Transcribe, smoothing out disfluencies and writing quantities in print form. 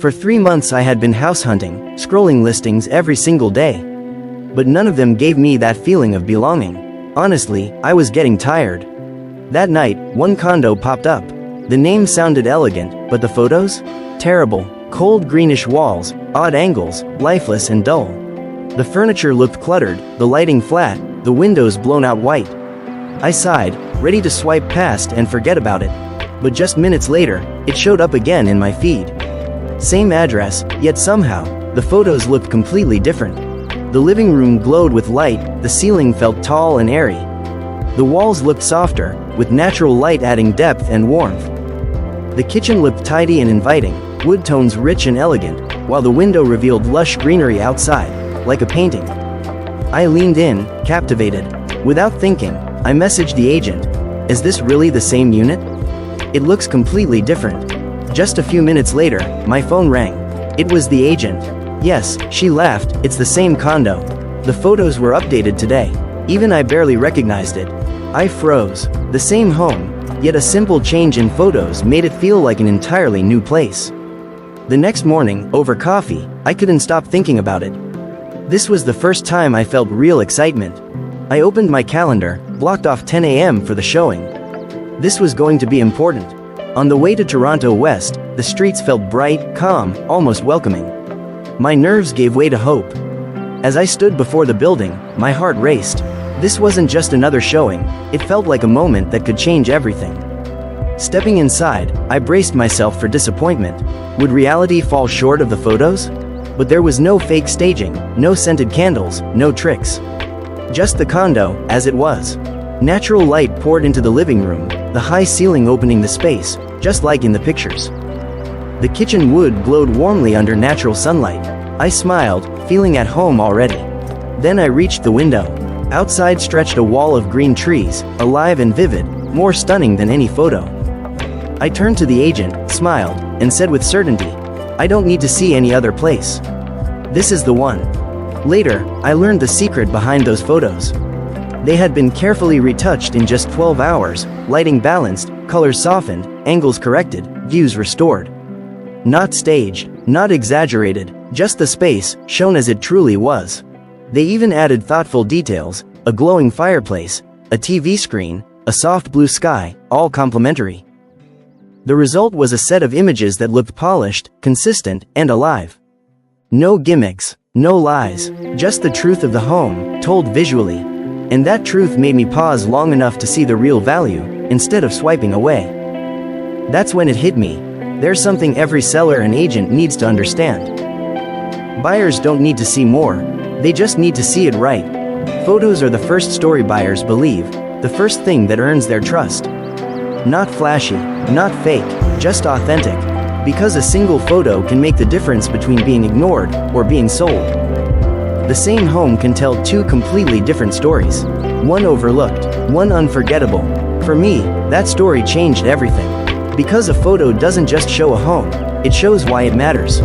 For 3 months I had been house hunting, scrolling listings every single day. But none of them gave me that feeling of belonging. Honestly, I was getting tired. That night, one condo popped up. The name sounded elegant, but the photos? Terrible. Cold greenish walls, odd angles, lifeless and dull. The furniture looked cluttered, the lighting flat, the windows blown out white. I sighed, ready to swipe past and forget about it. But just minutes later, it showed up again in my feed. Same address, yet somehow, the photos looked completely different. The living room glowed with light, the ceiling felt tall and airy. The walls looked softer, with natural light adding depth and warmth. The kitchen looked tidy and inviting, wood tones rich and elegant, while the window revealed lush greenery outside, like a painting. I leaned in, captivated. Without thinking, I messaged the agent. Is this really the same unit? It looks completely different. Just a few minutes later, my phone rang. It was the agent. Yes, she laughed, it's the same condo. The photos were updated today. Even I barely recognized it. I froze. The same home, yet a simple change in photos made it feel like an entirely new place. The next morning, over coffee, I couldn't stop thinking about it. This was the first time I felt real excitement. I opened my calendar, blocked off 10 a.m. for the showing. This was going to be important. On the way to Toronto West, the streets felt bright, calm, almost welcoming. My nerves gave way to hope. As I stood before the building, my heart raced. This wasn't just another showing, it felt like a moment that could change everything. Stepping inside, I braced myself for disappointment. Would reality fall short of the photos? But there was no fake staging, no scented candles, no tricks. Just the condo, as it was. Natural light poured into the living room, the high ceiling opening the space, just like in the pictures. The kitchen wood glowed warmly under natural sunlight. I smiled, feeling at home already. Then I reached the window. Outside stretched a wall of green trees, alive and vivid, more stunning than any photo. I turned to the agent, smiled, and said with certainty, I don't need to see any other place. This is the one. Later, I learned the secret behind those photos. They had been carefully retouched in just 12 hours, lighting balanced, colors softened, angles corrected, views restored. Not staged, not exaggerated, just the space, shown as it truly was. They even added thoughtful details, a glowing fireplace, a TV screen, a soft blue sky, all complementary. The result was a set of images that looked polished, consistent, and alive. No gimmicks, no lies, just the truth of the home, told visually. And that truth made me pause long enough to see the real value, instead of swiping away. That's when it hit me. There's something every seller and agent needs to understand. Buyers don't need to see more, they just need to see it right. Photos are the first story buyers believe, the first thing that earns their trust. Not flashy, not fake, just authentic. Because a single photo can make the difference between being ignored or being sold. The same home can tell two completely different stories. One overlooked, one unforgettable. For me, that story changed everything. Because a photo doesn't just show a home, it shows why it matters.